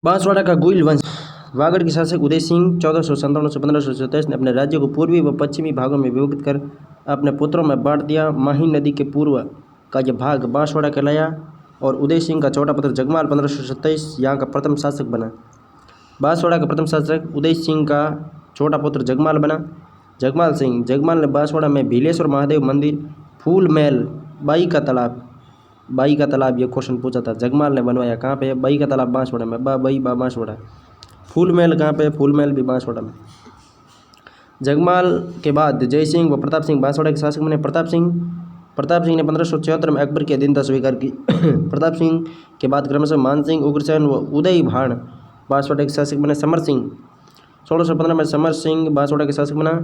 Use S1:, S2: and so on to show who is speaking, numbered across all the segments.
S1: बांसवाड़ा का गुइल वंश वागड़ के शासक उदय सिंह 1457 से 1527 ने अपने राज्य को पूर्वी व पश्चिमी भागों में विभक्त कर अपने पुत्रों में बांट दिया। माही नदी के पूर्व का यह भाग बांसवाड़ा कहलाया और उदय सिंह का छोटा पुत्र जगमाल 1527 यहाँ का प्रथम शासक बना। बांसवाड़ा का प्रथम शासक उदय सिंह का छोटा पुत्र जगमाल बना। जगमाल ने बांसवाड़ा में भीलेश्वर महादेव मंदिर, फूल महल, बाई का तालाब, ये क्वेश्चन पूछा था। जगमाल ने बनवाया कहाँ पे? बाई का तालाब बांसवाड़ा में। बांसवाड़ा। फूल महल कहाँ पे? फूल महल भी बांसवाड़ा में। जगमाल के बाद जय सिंह व प्रताप सिंह बांसवाड़ा के शासक बने। प्रताप सिंह ने 1576 में अकबर की अधीनता स्वीकार की। प्रताप सिंह के बाद क्रमशः मानसिंह, उग्रसेन व उदय भाण बांसवाड़ा के शासक बने। समर सिंह 1615 में समर सिंह बांसवाड़ा के शासक बना।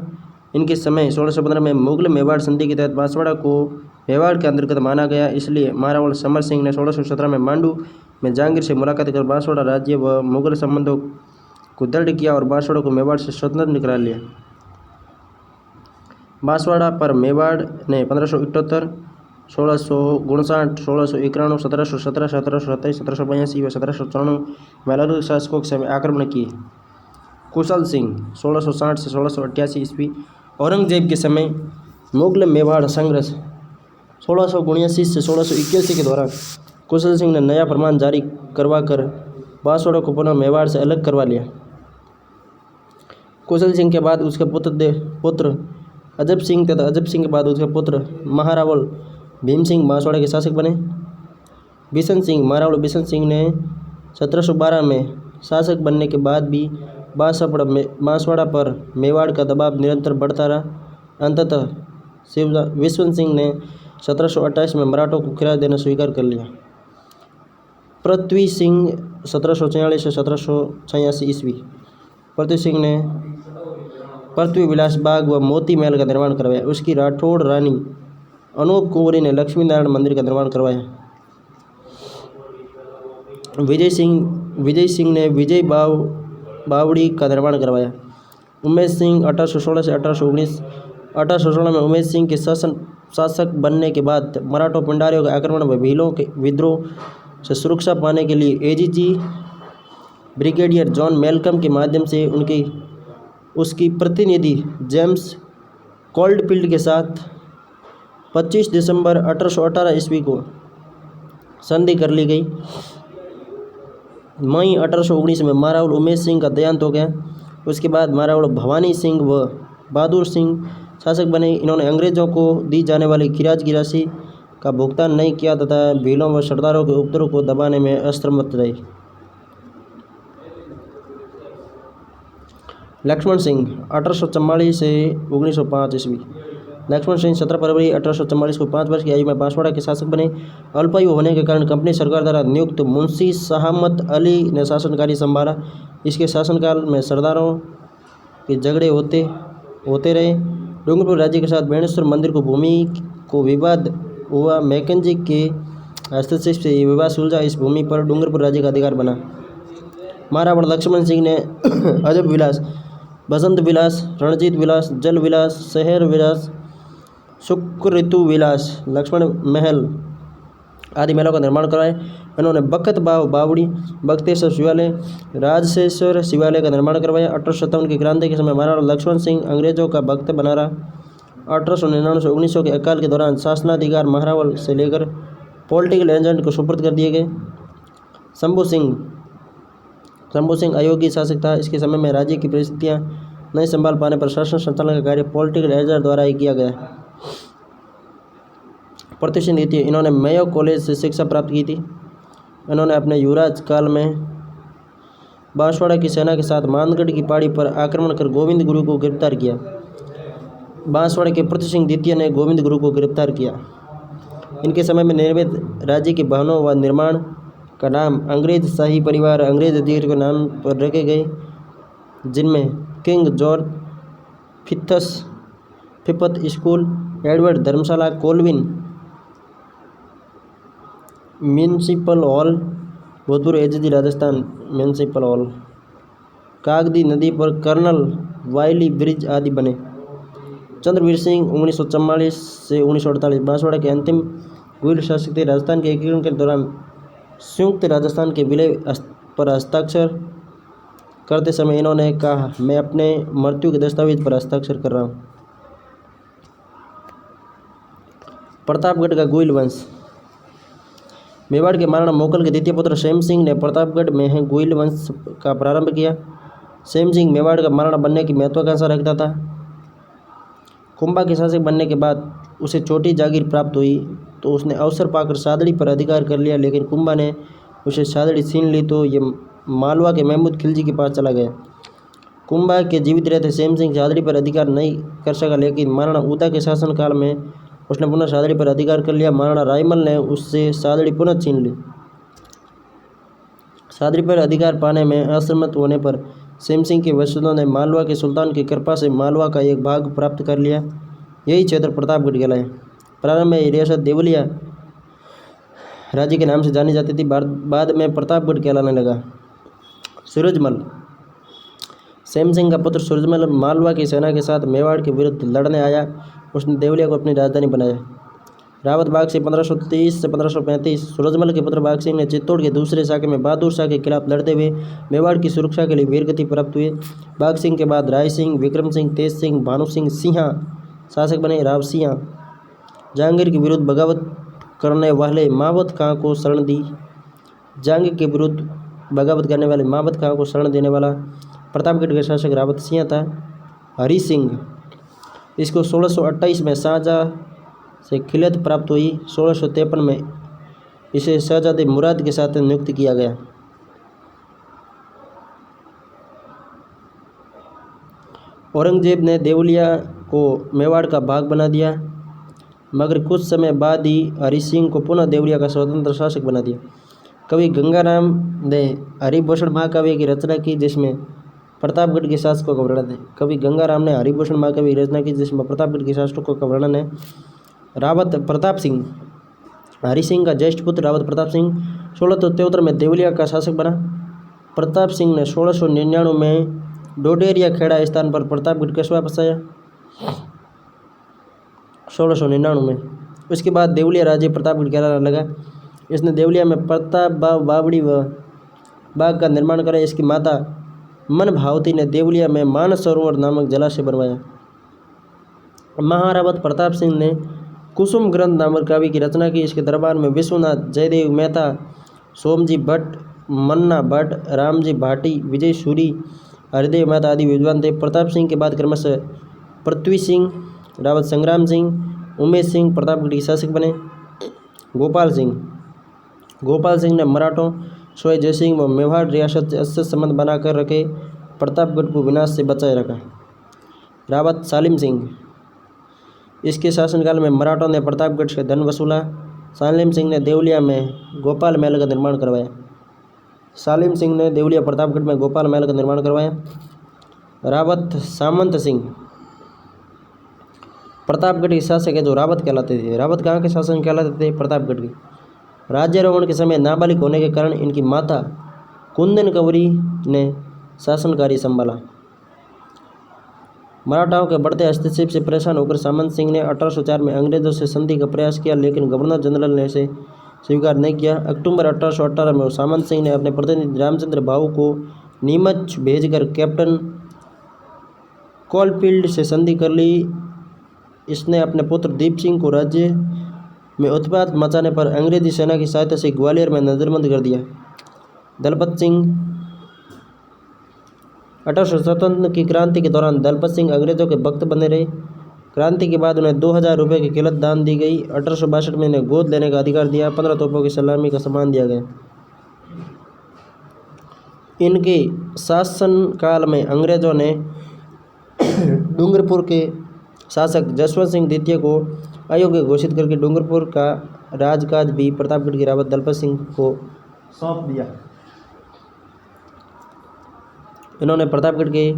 S1: इनके समय 1615 में मुगल मेवाड़ संधि के तहत बांसवाड़ा को मेवाड़ के अंतर्गत माना गया। इसलिए महारावल समर सिंह ने 1617 में मांडू में जहांगीर से मुलाकात कर बांसवाड़ा राज्य व मुगल संबंधों को दृढ़ किया और बांसवाड़ा को मेवाड़ से स्वतंत्र करा लिया। बांसवाड़ा पर मेवाड़ ने 1578, 1659, 1691, 1717, 1727, 1782 व 1794 में अलग अलग शासकों के समय आक्रमण किए। कुशल सिंह 1660 से 1688 ईस्वी। औरंगजेब के समय मुगल मेवाड़ संघर्ष 1679 से 1681 के दौरान कुशल सिंह ने नया फरमान जारी करवा कर बांसवाड़ा को पुनः मेवाड़ से अलग करवा लिया। कुशल सिंह के बाद उसके पुत्र अजब सिंह तथा अजब सिंह के बाद उसके पुत्र महारावल भीम सिंह बांसवाड़ा के शासक बने। महारावल बिशन सिंह ने 1712 में शासक बनने के बाद भी बांसवाड़ा पर मेवाड़ का दबाव निरंतर बढ़ता रहा। अंततः विश्वंत सिंह ने 1728 में मराठों को किराया देना स्वीकार कर लिया। पृथ्वी सिंह 1746 से 1786 ईस्वी। पृथ्वी सिंह ने पृथ्वी विलास बाग व मोती महल का निर्माण करवाया। उसकी राठौड़ रानी अनूप कुंवरी ने लक्ष्मी नारायण मंदिर का निर्माण करवाया। विजय सिंह ने विजय बावड़ी का निर्माण करवाया। उमेश सिंह 1816 से 1819। 1816 में उमेश सिंह के शासक बनने के बाद मराठों पिंडारियों के आक्रमण व भीलों के विद्रोह से सुरक्षा पाने के लिए एजीजी ब्रिगेडियर जॉन मेलकम के माध्यम से उसकी प्रतिनिधि जेम्स कोल्डफील्ड के साथ 25 दिसंबर 1818 ईस्वी को संधि कर ली गई। मई 1819 में महारावल उमेश सिंह का देहांत हो गया। उसके बाद महारावल भवानी सिंह व बहादुर सिंह शासक बने। इन्होंने अंग्रेजों को दी जाने वाली खिराज की राशि का भुगतान नहीं किया तथा भीलों व सरदारों के उपद्रव को दबाने में असमर्थ रहे। लक्ष्मण सिंह 1844 से 1905 ईस्वी। लक्ष्मण सिंह 17 फरवरी 1844 को 5 वर्ष की आयु में बांसवाड़ा के शासक बने। अल्पायु होने के कारण कंपनी सरकार द्वारा नियुक्त मुंशी शहामत अली ने शासन कार्य संभाला। इसके शासनकाल में सरदारों के झगड़े होते रहे। डूंगरपुर राज्य के साथ बेणेश्वर मंदिर को भूमि को विवाद हुआ। मैकेंजी के हस्तक्षेप से ये विवाद सुलझा। इस भूमि पर डूंगरपुर राज्य का अधिकार बना। महारावल लक्ष्मण सिंह ने अजब विलास, बसंत विलास, रणजीत विलास, जल विलास, शहर विलास, सुकृतु विलास, लक्ष्मण महल आदि महलों का निर्माण कराया। इन्होंने बखत बावड़ी, बख्तेश्वर शिवालय, राजसेश्वर शिवालय का निर्माण करवाया। 1857 की क्रांति के समय महाराणा लक्ष्मण सिंह अंग्रेजों का भक्त बना रहा। 1899 से 1900 के अकाल के दौरान शासनाधिकार महारावल से लेकर पॉलिटिकल एजेंट को सुपुर्द कर दिए गए। शंभू सिंह अयोग्य शासक था। इसके समय में राज्य की परिस्थितियां नहीं संभाल पाने पर शासन संचालन का कार्य पॉलिटिकल एजेंट द्वारा ही किया गया। प्रतिष्ठित नीति, इन्होंने मेयो कॉलेज से शिक्षा प्राप्त की थी। इन्होंने अपने युवराज काल में बांसवाड़ा की सेना के साथ मानगढ़ की पहाड़ी पर आक्रमण कर गोविंद गुरु को गिरफ्तार किया। बांसवाड़ा के पृथ्वी सिंह द्वितीय ने गोविंद गुरु को गिरफ्तार किया। इनके समय में निर्मित राज्य के भवनों व निर्माण का नाम अंग्रेज शाही परिवार अंग्रेज अधिकारी के नाम पर रखे गए, जिनमें King George fifth school, Edward Dharamshala, Colvin municipal hall, भूतपूर्व AGG Rajasthan municipal hall, Kagdi नदी पर कर्नल वाइली ब्रिज आदि बने। चंद्रवीर सिंह 1944 से 1948 बांसवाड़ा के अंतिम गुइल शासक थे। राजस्थान के एकीकरण के दौरान संयुक्त राजस्थान के विलय पर हस्ताक्षर करते समय इन्होंने कहा, मैं अपने मृत्यु के दस्तावेज पर हस्ताक्षर कर रहा हूँ। प्रतापगढ़ का गोइल वंश। मेवाड़ के महाराणा मोकल के द्वितीय पुत्र सेम सिंह ने प्रतापगढ़ में गोइल वंश का प्रारंभ किया। सेम सिंह मेवाड़ का महाराणा बनने की महत्वाकांक्षा रखता था। कुंभा के शासक बनने के बाद उसे छोटी जागीर प्राप्त हुई तो उसने अवसर पाकर सादड़ी पर अधिकार कर लिया, लेकिन कुंभा ने उसे सादड़ी छीन ली तो ये मालवा के महमूद खिलजी के पास चला गया। कुंभा के जीवित रहते सेम सिंह सादड़ी पर अधिकार नहीं कर सका, लेकिन महाराणा उदा के शासनकाल में उसने पुनः सादड़ी पर अधिकार कर लिया। महाराणा रायमल ने उससे सादड़ी पुनः छीन ली। सादड़ी पर अधिकार पाने में असमर्थ होने पर सेम सिंह के वंशजों ने मालवा के सुल्तान की कृपा से मालवा का एक भाग प्राप्त कर लिया। यही क्षेत्र प्रतापगढ़ कहलाया। प्रारंभ में रियासत देवलिया राज्य के नाम से जानी जाती थी, बाद में प्रतापगढ़ कहलाने लगा। सूरजमल। सेम सिंह का पुत्र सूरजमल मालवा की सेना के साथ मेवाड़ के विरुद्ध लड़ने आया। उसने देवलिया को अपनी राजधानी बनाया। रावत बाग से 1530 से 1535। सूरजमल के पुत्र बाग सिंह ने चित्तौड़ के दूसरे शाखे में बहादुर शाह के खिलाफ लड़ते हुए मेवाड़ की सुरक्षा के लिए वीरगति प्राप्त हुए। बाग सिंह के बाद राय सिंह, विक्रम सिंह, तेज सिंह, भानु सिंह सिंहा शासक बने। राव सिंह जहांगीर के विरुद्ध बगावत करने वाले मावत खां को शरण दी। जहांगीर के विरुद्ध बगावत करने वाले मावत खां को शरण देने वाला प्रतापगढ़ का शासक रावत सिंह था। हरि सिंह, इसको 1628 में शाहजहाँ से खिलत प्राप्त हुई। 1653 में इसे शहजादे मुराद के साथ नियुक्त किया गया। औरंगजेब ने देवलिया को मेवाड़ का भाग बना दिया, मगर कुछ समय बाद ही हरि सिंह को पुनः देवलिया का स्वतंत्र शासक बना दिया। कवि गंगाराम ने हरिभूषण महाकाव्य की रचना की, जिसमें प्रतापगढ़ के शासकों का वर्णन है। कवि गंगाराम ने हरिभूषण महाकाव्य की रचना की, जिसमें प्रतापगढ़ के शासकों का वर्णन है। रावत प्रताप सिंह। हरि सिंह का ज्येष्ठ पुत्र रावत प्रताप सिंह 1673 में देवलिया का शासक बना। प्रताप सिंह ने 1699 में डोडेरिया खेड़ा स्थान पर प्रतापगढ़ कस्बा बसाया। 1699 में उसके बाद देवलिया राज्य प्रतापगढ़ कहलाने लगा। इसने देवलिया में प्रताप बावड़ी व बाग का निर्माण करा। इसकी माता मन भावती ने देवलिया में मानस सरोवर नामक जलाशय बनवाया। महारावत प्रताप सिंह ने कुसुम ग्रंथ नामक काव्य की रचना की। इसके दरबार में विश्वनाथ, जयदेव मेहता, सोमजी भट्ट, मन्ना भट्ट, रामजी भाटी, विजय सूरी, हरिदेव मेहता आदि विद्वान थे। प्रताप सिंह के बाद क्रमशः पृथ्वी सिंह, रावत संग्राम सिंह, उमेश सिंह प्रतापगढ़ के शासक बने। गोपाल सिंह ने मराठों, सोय जयसिंह व मेवाड़ रियासत से अच्छे संबंध बनाकर रखे, प्रतापगढ़ को विनाश से बचाए रखा। रावत सालिम सिंह, इसके शासनकाल में मराठों ने प्रतापगढ़ से धन वसूला। सालिम सिंह ने देवलिया में गोपाल महल का निर्माण करवाया। प्रतापगढ़ में गोपाल महल का निर्माण करवाया। रावत सामंत सिंह प्रतापगढ़ के शासक है, जो रावत कहलाते थे। रावत कहाँ के शासक कहलाते थे? प्रतापगढ़ के। राज्यारोहण के समय नाबालिग होने के कारण इनकी माता कुंदन कौरी ने शासन कार्य संभाला। मराठाओं के बढ़ते हस्तक्षेप से परेशान होकर सामंत सिंह ने 1804 में अंग्रेजों से संधि का प्रयास किया, लेकिन गवर्नर जनरल ने इसे स्वीकार नहीं किया। अक्टूबर 1818 में सामंत सिंह ने अपने प्रतिनिधि रामचंद्र भाऊ को नीमच भेजकर कैप्टन कॉलफील्ड से संधि कर ली। इसने अपने पुत्र दीप सिंह को राज्य में उत्पात मचाने पर अंग्रेजी सेना की सहायता से ग्वालियर में नजरबंद कर दिया। दलपत सिंह 1857 की क्रांति के दौरान दलपत सिंह अंग्रेजों के भक्त बने रहे। क्रांति के बाद उन्हें 2000 रुपये की किलत दान दी गई। 1862 में इन्हें गोद लेने का अधिकार दिया। 15 तोपों की सलामी का सम्मान दिया गया। इनके शासनकाल में अंग्रेजों ने डूंगरपुर के शासक जसवंत सिंह द्वितीय को अयोग्य घोषित करके डूंगरपुर का राजकाज भी प्रतापगढ़ के रावत दलपत सिंह को सौंप दिया। इन्होंने प्रतापगढ़ के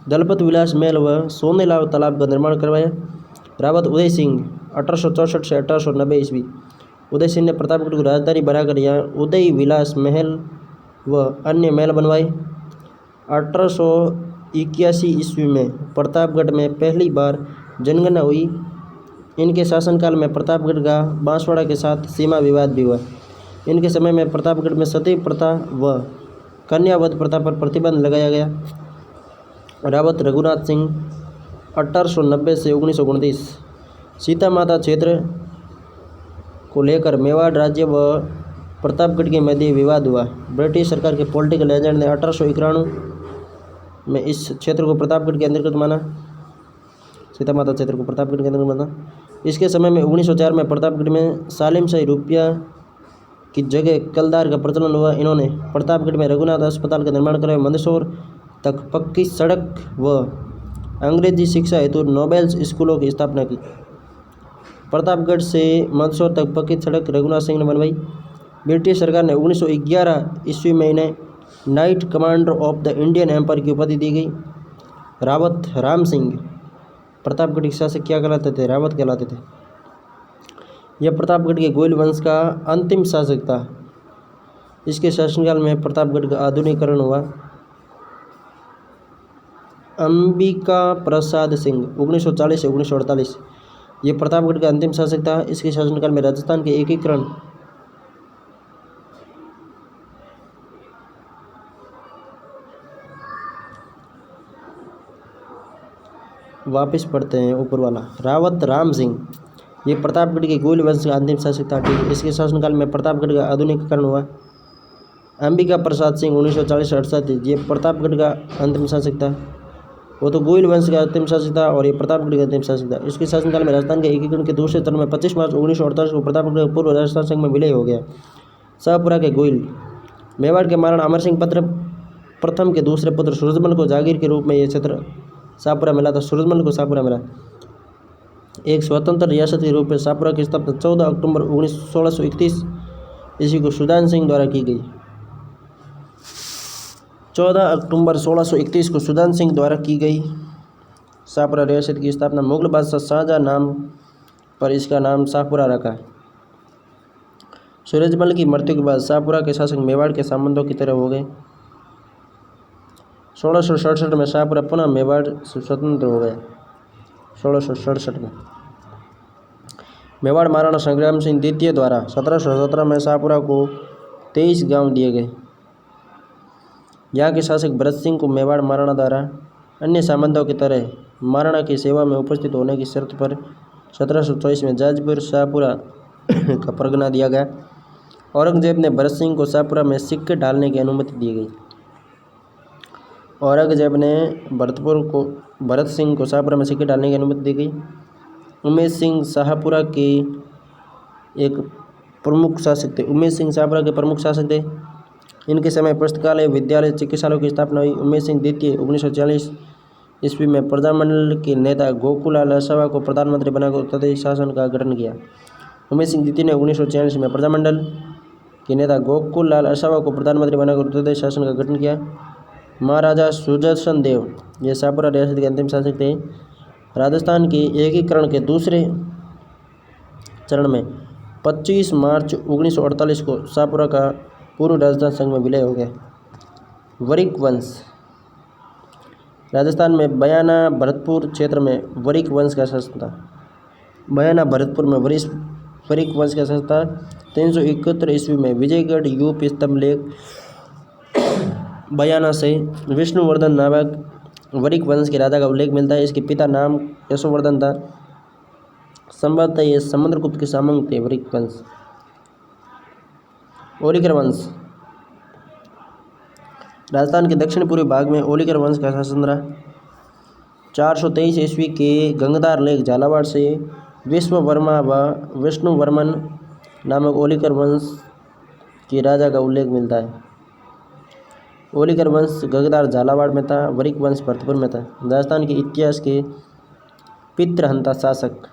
S1: दलपत विलास महल व सोनेलाल तालाब का निर्माण करवाया। रावत उदय सिंह 1864 से 1890 ईस्वी। उदय सिंह ने प्रतापगढ़ को राजधानी बनाकर यहाँ उदय विलास महल व अन्य महल बनवाए। 1881 ईस्वी में प्रतापगढ़ में पहली बार जनगणना हुई। इनके शासनकाल में प्रतापगढ़ का बांसवाड़ा के साथ सीमा विवाद भी हुआ। इनके समय में प्रतापगढ़ में सती प्रथा व कन्यावध प्रथा पर प्रतिबंध लगाया गया। रावत रघुनाथ सिंह 1890 से 1929। सीता माता क्षेत्र को लेकर मेवाड़ राज्य व प्रतापगढ़ के मध्य विवाद हुआ। ब्रिटिश सरकार के पॉलिटिकल एजेंट ने 1891 में इस क्षेत्र को प्रतापगढ़ के अंतर्गत माना। सीता माता क्षेत्र को प्रतापगढ़ के अंतर्गत माना। इसके समय में 1904 में प्रतापगढ़ में सालिमशाही रुपया की जगह कलदार का प्रचलन हुआ। इन्होंने प्रतापगढ़ में रघुनाथ अस्पताल का निर्माण कराया। मंदसौर तक पक्की सड़क व अंग्रेजी शिक्षा हेतु नोबेल स्कूलों की स्थापना की। प्रतापगढ़ से मंदसौर तक पक्की सड़क रघुनाथ सिंह ने बनवाई। ब्रिटिश सरकार ने 1911 ईस्वी में इन्हें knight commander of the Indian Empire की उपाधि दी गई। रावत राम सिंह प्रतापगढ़ के शासक क्या कहलाते थे? रावत कहलाते थे। यह प्रतापगढ़ के गोयल वंश का अंतिम शासक था। इसके शासनकाल में प्रतापगढ़ का आधुनिकीकरण हुआ। अंबिका प्रसाद सिंह 1940 से 1948 ये प्रतापगढ़ का अंतिम शासक था। इसके शासनकाल में राजस्थान के एकीकरण वापस पढ़ते हैं ऊपर वाला। रावत राम सिंह ये प्रतापगढ़ के गोयल वंश का अंतिम शासक था। ठीक है, इसके शासनकाल में प्रतापगढ़ का आधुनिकीकरण हुआ। अंबिका प्रसाद सिंह 1940 से 1968 ये प्रतापगढ़ का अंतिम शासक था। वो तो गोयल वंश का अंतिम शासक था और ये प्रतापगढ़ का अंतिम शासक था। इसके शासनकाल में राजस्थान के एकीकरण के दूसरे चरण में 25 मार्च 1948 को प्रतापगढ़ पूर्व राजस्थान संघ में विलय हो गया। शाहपुरा के गोयल मेवाड़ के महाराणा अमर सिंह प्रथम के दूसरे पुत्र सूरजमल को जागीर के रूप में यह क्षेत्र शाहपुरा मिला था। सूरजमल को शाहपुरा मिला। एक स्वतंत्र रियासत के रूप में शाहपुरा की स्थापना 14 अक्टूबर 1631 ईस्वी को सुजान सिंह द्वारा की गई। 14 अक्टूबर 1631 को सुजान सिंह द्वारा की गई। शाहपुरा रियासत की स्थापना मुगल बादशाह शाहजहां नाम पर इसका नाम शाहपुरा रखा। सूरजमल की मृत्यु के बाद शाहपुरा के शासक मेवाड़ के सामंतों की तरह हो गए। 1667 में शाहपुरा पुनः मेवाड़ से स्वतंत्र हो गया। 1667 में मेवाड़ महाराणा संग्राम सिंह द्वितीय द्वारा 1717 में शाहपुरा को 23 गांव दिए गए। यहाँ के शासक भरत सिंह को मेवाड़ महाराणा द्वारा अन्य सामंतों की तरह महाराणा की सेवा में उपस्थित होने की शर्त पर 1724 में जाजपुर शाहपुरा का परगना दिया गया। औरंगजेब ने भरत सिंह को शाहपुरा में सिक्के डालने की अनुमति दी गई। औरंगजेब ने भरत सिंह को शाहपुरा में सिक्के डालने की अनुमति दी गई। उमेश सिंह शाहपुरा के एक प्रमुख शासक थे। उमेश सिंह शाहपुरा के प्रमुख शासक थे। इनके समय पुस्तकालय, विद्यालय, चिकित्सालयों की स्थापना हुई। उमेश सिंह द्वितीय 1940 ईस्वी में प्रजामंडल के नेता गोकुलाल असावा को प्रधानमंत्री बनाकर उत्तर शासन का गठन किया। उमेश सिंह द्वितीय ने 1946 में प्रजामंडल के नेता गोकुलाल असावा को प्रधानमंत्री बनाकर उत्तर शासन का गठन किया। महाराजा सुदर्शन देव ये शाहपुरा रियासत के अंतिम शासक थे। राजस्थान के एकीकरण के दूसरे चरण में 25 मार्च 1948 को शाहपुरा का पूर्व राजस्थान संघ में विलय हो गया। वरिक वंश राजस्थान में बयाना भरतपुर क्षेत्र में वरिक वंश का शासन था। बयाना भरतपुर में वरिक वंश का शासन था। 371 ईस्वी में विजयगढ़ यूप स्तंभ लेख बयाना से विष्णुवर्धन नामक वरिक वंश के राजा का उल्लेख मिलता है। इसके पिता नाम यशोवर्धन था। संभवतः ये समुद्रगुप्त के सामंत थे। वरिक वंश। ओलिकर वंश राजस्थान के दक्षिण पूर्वी भाग में ओलिकर वंश का शासन रहा। 423 ईस्वी के गंगाधार लेख झालावाड़ से विश्ववर्मा व विष्णुवर्मन नामक ओलिकर वंश के राजा का उल्लेख मिलता है। ओलिकर वंश गंगाधार झालावाड़ में था। वरिक वंश भरतपुर में था। राजस्थान के इतिहास के पितृहंता शासक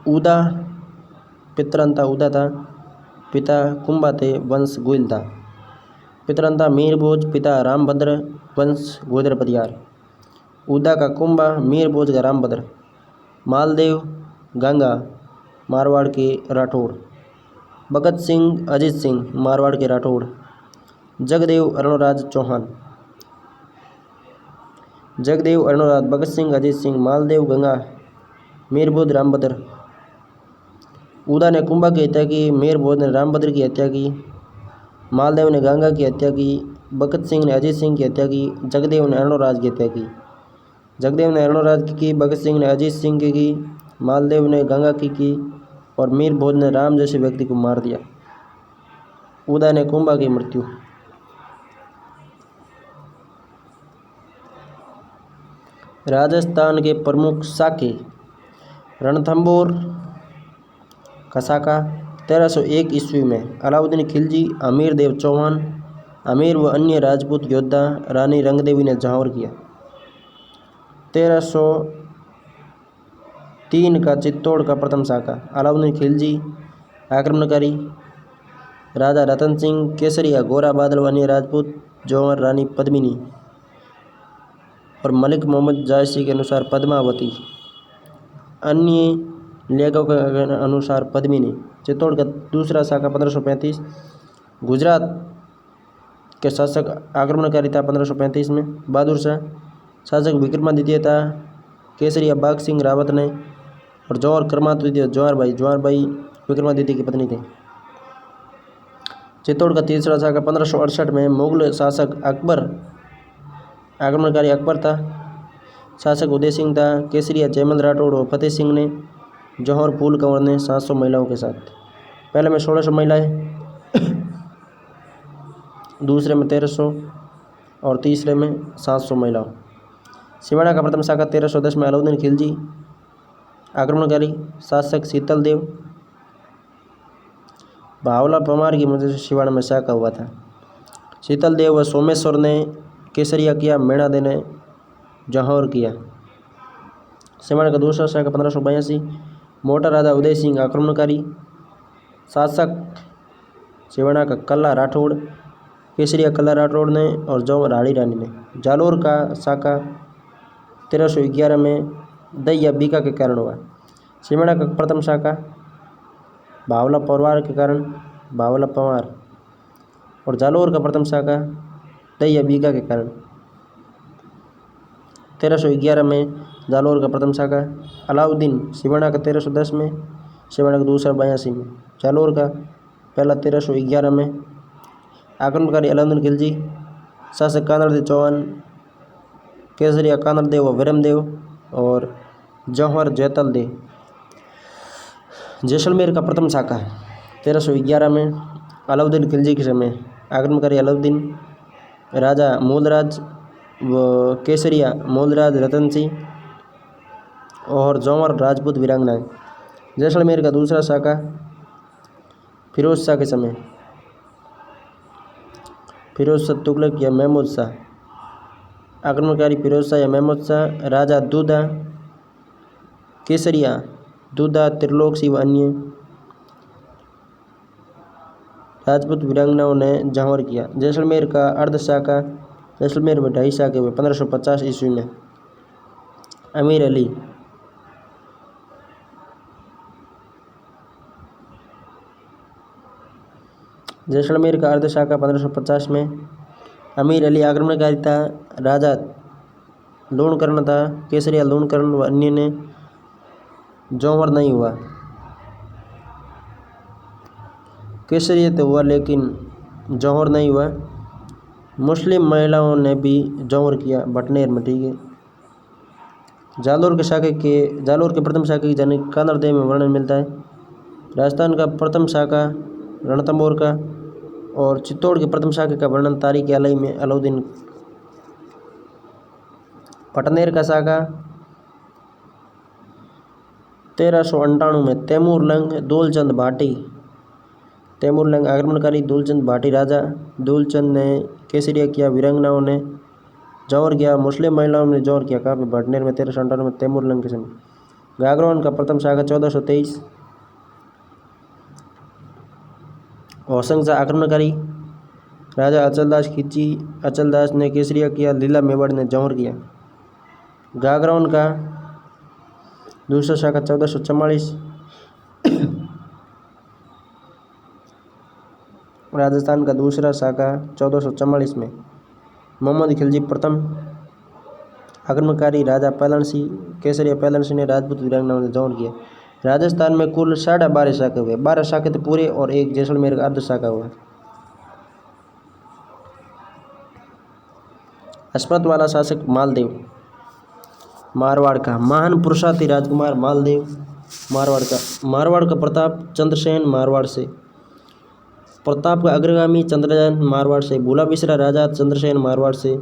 S1: उदा पितृहंता उदा था। पिता कुंभा थे। वंश गोयल था। पितृहंता मीरभोज। पिता रामभद्र। वंश गोदर पदियार। उदा का कुंभा, मीरभोज का रामभद्र। मालदेव गंगा मारवाड़ के राठौड़। भगत सिंह अजीत सिंह मारवाड़ के राठौड़। जगदेव अरुणराज चौहान। जगदेव अरुणराज, भगत सिंह अजीत सिंह, मालदेव गंगा, मीरभोज रामभद्र। उदा ने कुंभा की हत्या की, मीर भोज ने रामभद्र की हत्या की, मालदेव ने गंगा की हत्या की, भगत सिंह ने अजीत सिंह की हत्या की, जगदेव ने अरुणराज की हत्या की। जगदेव ने अरुणराज की, भगत सिंह ने अजीत सिंह की, मालदेव ने गंगा की और मीर भोज ने राम जैसे व्यक्ति को मार दिया। उदा ने कुंभा की मृत्यु। राजस्थान के प्रमुख साके रणथंभौर का साका 1301 ईस्वी में अलाउद्दीन खिलजी, अमीर देव चौहान, अमीर व अन्य राजपूत योद्धा रानी रंगदेवी ने जौहर किया। 1303 का चित्तौड़ का प्रथम साका अलाउद्दीन खिलजी, आक्रमणकारी राजा रतन सिंह, केसरिया, गोरा बादल व अन्य राजपूत, जौहर रानी पद्मिनी और मलिक मोहम्मद जायसी के अनुसार पद्मावती, अन्य लेखकों के अनुसार पद्मिनी। चित्तौड़ का दूसरा साका 1535 गुजरात के शासक आक्रमणकारी था 1535 में। बहादुर शाह शासक विक्रमादित्य था। केसरिया बाघ सिंह रावत ने और जौहर क्रमाद्वितीय जौहरबाई विक्रमादित्य की पत्नी थी। चित्तौड़ का तीसरा साका 1568 में मुगल शासक अकबर आक्रमणकारी अकबर था। शासक उदय सिंह था। केसरिया जयमल राठौड़ और फतेह सिंह ने। जौहर फूल कंवर ने 700 महिलाओं के साथ। पहले में 1600 महिलाएं, दूसरे में 1300 और तीसरे में 700 महिलाओं। सिवाड़ा का प्रथम शाखा 1310 में अलाउद्दीन खिलजी आक्रमणकारी शासक शीतल देव भावला पमार की मदद से सिवाड़ा में शाखा हुआ था। शीतल देव व सोमेश्वर ने केसरिया किया, मेणादे ने जौहर किया। सिवाड़ा का दूसरा शाखा 1582 मोटा राजा उदय सिंह आक्रमणकारी शासक सिवाड़ा का कल्ला राठौड़, केसरिया कल्ला राठौड़ ने और जौहर राड़ी रानी ने। जालोर का शाखा 1311 में दहिया बीका के कारण हुआ। सिवाड़ा का प्रथम शाखा भावला परिवार के कारण भावला पवार और जालोर का प्रथम शाखा दहिया बीका के कारण 1311 में जालोर का प्रथम शाखा अलाउद्दीन सिवाड़ा का 1310 में, सिवाड़ा का दूसरा 82 में, जालोर का पहला 1311 में। आक्रमणकारी अलाउद्दीन खिलजी, शासक कानड़देव चौहान, केसरिया कानड़देव व वीरमदेव और जौहर जैतल देव। जैसलमेर का प्रथम शाखा 1311 में अलाउद्दीन खिलजी के समय। आक्रमणकारी अलाउद्दीन राजा मूलराज व केसरिया मूलराज रतन सिंह और जौहर राजपूत वीरांगनाएं। जैसलमेर का दूसरा शाखा फिरोज शाह के समय। फिरोज शाह तुगलक या महमूद शाह। आक्रमणकारी फिरोज शाह या महमूद शाह, राजा दूधा, केसरिया, दूधा, त्रिलोक सिंह व अन्य राजपूत वीरांगनाओं ने जौहर किया। जैसलमेर का अर्ध शाखा जैसलमेर में 2.5 शाखे हुए 1550 ईस्वी में। अमीर अली जैसलमेर का अर्ध शाखा 1550 में। अमीर अली आक्रमणकारी था। राजा लूणकर्ण था। केसरिया लूणकर्ण व अन्य ने। जौहर नहीं हुआ। केसरिया तो हुआ लेकिन जौहर नहीं हुआ। मुस्लिम महिलाओं ने भी जौहर किया बटनेर में, ठीक है। जालोर के प्रथम शाखा की जनक कानड़देव में वर्णन मिलता है। राजस्थान का प्रथम शाखा रणथंभौर का और चित्तौड़ के प्रथम शाखा का वर्णन तारीख अलई में अलाउद्दीन। बटनेर का शाखा 1398 में तैमूर लंग दूलचंद भाटी। तैमूर लंग आक्रमणकारी दूलचंद भाटी राजा। दूलचंद ने केसरिया किया, वीरांगनाओं ने जौहर किया, मुस्लिम महिलाओं ने जौहर किया। कहाँ पे? बटनेर में 1398 में तैमूर लंग के समय। गागरोन का प्रथम शाखा 1423 होशंग शाह आक्रमणकारी राजा अचलदास खिलजी। अचलदास ने केसरिया किया, लीला मेवाड़ ने जौहर किया। गागरोन का दूसरा शाखा 1444 राजस्थान का दूसरा शाखा 1444 में मोहम्मद खिलजी प्रथम आक्रमणकारी राजा पहलन सिंह। केसरिया पहलन सिंह ने राजपूत वीरांगनाओं ने जौहर किया। राजस्थान में कुल 12.5 शाखा हुए, 12 शाखा थे पूरे और एक जैसलमेर का अर्ध शाखा हुआ। अस्मत वाला शासक मालदेव, मारवाड़ का महान पुरुषार्थी राजकुमार मालदेव, मारवाड़ का प्रताप चंद्रसेन मारवाड़ से, प्रताप का अग्रगामी चंद्रसेन मारवाड़ से, भूला बिसरा राजा चंद्रसेन मारवाड़ से,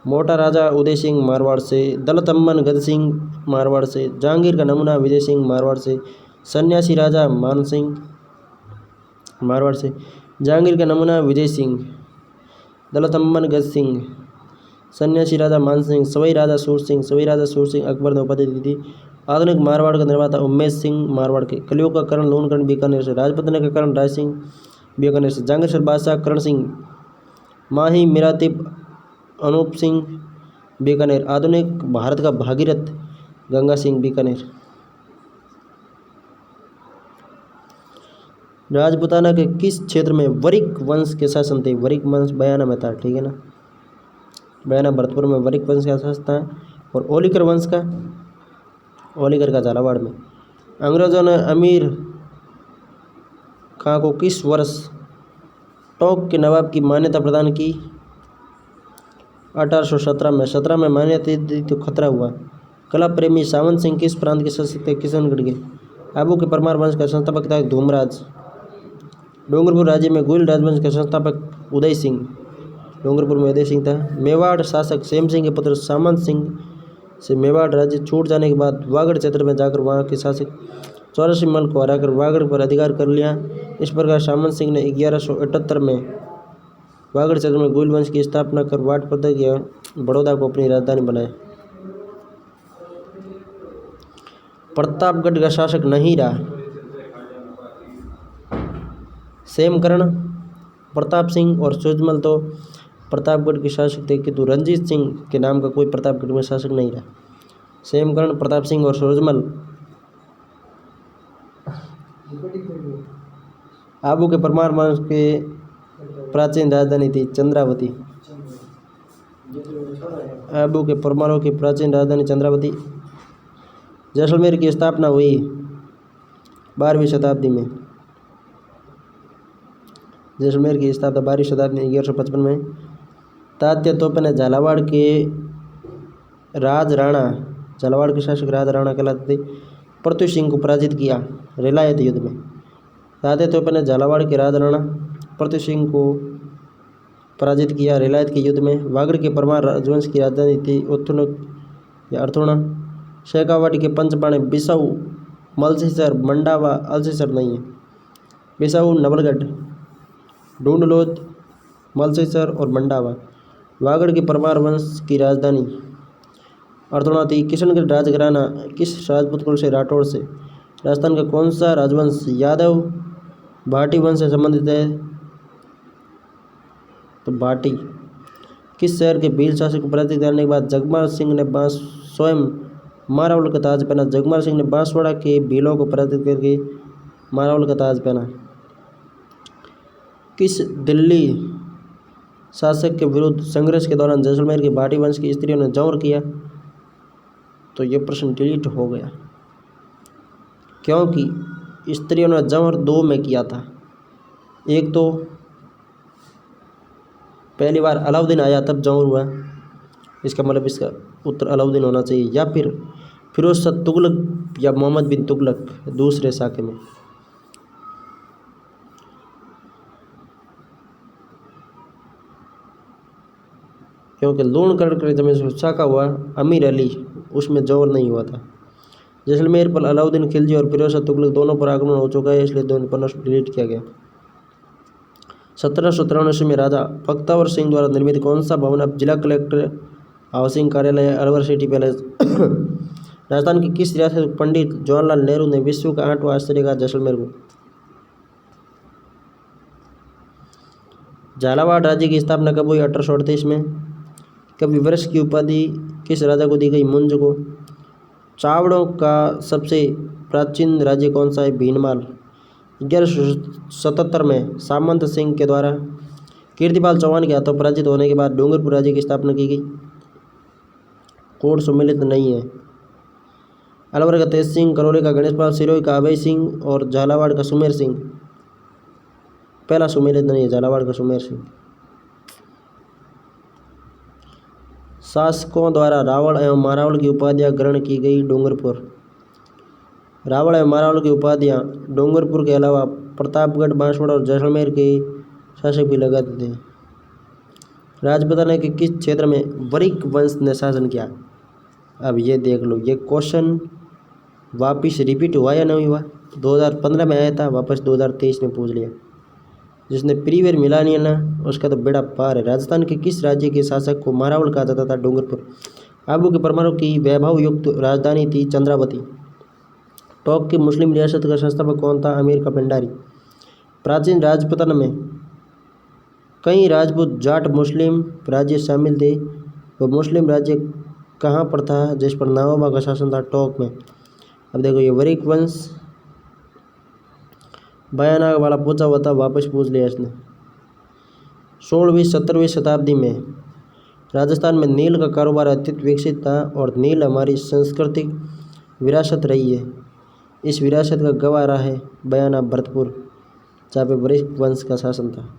S1: मोटा राजा उदय सिंह मारवाड़ से, दलतम्मन गद सिंह मारवाड़ से, जहांगीर का नमूना विजय सिंह मारवाड़ से, सन्यासी राजा मान सिंह मारवाड़ से, जहांगीर का नमूना विजय सिंह, दलतम्मन गद सिंह, सन्यासी राजा मान सिंह, सवई राजा सूर सिंह अकबर ने उपाधि दी थी। आधुनिक मारवाड़ का निर्माता उमेश सिंह मारवाड़ के, कलियुग का करण लूणकरण बीकानेर से, राजपुतने का करण राय सिंह बीकानेर से, जहांगीर बादशाह करण सिंह माही मिरातिब अनूप सिंह बीकानेर, आधुनिक भारत का भागीरथ गंगा सिंह बीकानेर। राजपुताना के किस क्षेत्र में वरिक वंश के शासन थे? वरिक वंश बयाना में था, ठीक है ना, बयाना भरतपुर में वरिक वंश का शासन था। और ओलिकर वंश का, ओलिकर का झालावाड़ में। अंग्रेजों ने अमीर खां को किस वर्ष टोंक के नवाब की मान्यता प्रदान की? 1817 में। 17 में मान्यता दी तो खतरा हुआ। कला प्रेमी सावंत सिंह किस प्रांत के शासक थे? किशनगढ़ के। आबू के परमार वंश का संस्थापक था धूमराज। डूंगरपुर राज्य में गुइल राजवंश का संस्थापक उदय सिंह, डूंगरपुर में उदय सिंह था। मेवाड़ शासक सेम सिंह के पुत्र सामंत सिंह से मेवाड़ राज्य छूट जाने के बाद वागड़ क्षेत्र में जाकर वहां के शासक 84 मल को हराकर वागड़ पर अधिकार कर लिया। इस प्रकार सामंत सिंह ने 1178 में वागड़ क्षेत्र में गुइल वंश की स्थापना कर वाट प्रदेश या बड़ौदा को अपनी राजधानी बनाया। प्रतापगढ़ का शासक नहीं रहा सेमकरण, प्रताप सिंह और सूरजमल तो प्रतापगढ़ के शासक थे, किंतु रंजीत सिंह के नाम का कोई प्रतापगढ़ में शासक नहीं रहा। सेमकरण, प्रताप सिंह और सूरजमल आबू के परमार वंश के प्राचीन राजधानी थी चंद्रावती। आबू के परमारों की प्राचीन राजधानी चंद्रावती। जैसलमेर की स्थापना हुई 12वीं शताब्दी में। जैसलमेर की स्थापना 12वीं शताब्दी 1155 में। तात्या तोपे ने झालावाड़ के राज राणा, झालावाड़ के शासक राज राणा कहलाते थे, पृथ्वी सिंह को पराजित किया रिलायत युद्ध में। तात्या तोपे ने झालावाड़ के राज राणा पृथ्वी सिंह को पराजित किया रिलायत के युद्ध में। वागड़ के परमार राजवंश की राजधानी थी उत्थुनक या अर्थुणा। शेखावाटी के पंचबाणे बिसाऊ, मलसीसर, मंडावा, अलसीसर नहीं है। बिसाऊ, नवलगढ़, ढूंढलोद, मलसीसर और मंडावा। वागड़ के परमार वंश की राजधानी अर्थुणा थी। किशनगढ़ राजघराना किस राजपूत कुल से? राठौड़ से। राजस्थान का कौन सा राजवंश यादव भाटी वंश से संबंधित है? तो भाटी। किस शहर के भील शासक को पराजित करने के बाद जगमाल सिंह ने स्वयं मारावल का ताज पहना? जगमाल सिंह ने बांसवाड़ा के भीलों को पराजित करके मारावल का ताज पहना। किस दिल्ली शासक के विरुद्ध संघर्ष के दौरान जैसलमेर के भाटी वंश की स्त्रियों ने जौहर किया? तो ये प्रश्न डिलीट हो गया, क्योंकि स्त्रियों ने जौहर 2 में किया था। एक तो पहली बार अलाउद्दीन आया तब जौहर हुआ, इसका मतलब इसका उत्तर अलाउद्दीन होना चाहिए, या फिर फिरोज शाह तुगलक या मोहम्मद बिन तुगलक दूसरे शाखे में। क्योंकि लूणकरण के जमीन शाखा हुआ अमीर अली, उसमें जौहर नहीं हुआ था। जैसलमेर पर अलाउद्दीन खिलजी और फिरोज शाह तुगलक दोनों पर आक्रमण हो चुका है, इसलिए दोनों पर डिलीट किया गया। 1793 में राजा बख्तावर सिंह द्वारा निर्मित कौन सा भवन अब जिला कलेक्टर हाउसिंग कार्यालय अलवर सिटी पैलेस? राजस्थान की किस रियासत को पंडित जवाहरलाल नेहरू ने विश्व का 8वां आश्चर्य कहा? जैसलमेर को। झालावाड़ राज्य की स्थापना कब हुई? 1838 में। कभी वर्ष की उपाधि किस राजा को दी गई? मुंज को। चावड़ों का सबसे प्राचीन राज्य कौन सा है? भीनमाल। 1177 में सामंत सिंह के द्वारा कीर्तिपाल चौहान के हाथों पराजित होने के बाद डूंगरपुर राज्य की स्थापना की गई। कोड सम्मिलित नहीं है। अलवर का तेज सिंह, करौली का गणेश पाल, सिरोही का अभय सिंह और झालावाड़ का सुमेर सिंह। पहला सुमेर नहीं है, झालावाड़ का सुमेर सिंह। शासकों द्वारा रावण एवं मारावल की उपाधियां ग्रहण की गई। डूंगरपुर। रावण एवं मारावल की उपाधियां डूंगरपुर के अलावा प्रतापगढ़, बांसवाड़ा और जैसलमेर के शासक भी लगाते थे। राजपूताना के किस क्षेत्र में वरिक वंश ने शासन किया? अब ये देख लो, ये क्वेश्चन वापिस रिपीट हुआ या नहीं हुआ? 2015 में आया था, वापस 2023 में पूछ लिया। जिसने प्रीवियर मिला नहीं है ना, उसका तो बेड़ा पार है। राजस्थान के किस राज्य के शासक को मारावल कहा जाता था? डूंगरपुर। आबू के परमाणु की वैभव युक्त राजधानी थी चंद्रावती। टोंक की मुस्लिम रियासत का संस्थापक कौन था? अमीर का पिंडारी। प्राचीन राजपूताना में कई राजपूत जाट मुस्लिम राज्य शामिल थे। वह मुस्लिम राज्य कहाँ पर था जिस पर नवाबा का शासन था? टोंक में। अब देखो, ये वरिक वंश बयाना वाला पूछा हुआ था, वापस पूछ लिया इसने। 16वीं 17वीं शताब्दी में राजस्थान में नील का कारोबार अत्यंत विकसित था और नील हमारी सांस्कृतिक विरासत रही है। इस विरासत का गवाह रहा है बयाना भरतपुर, जहाँ पे वरिक वंश का शासन था।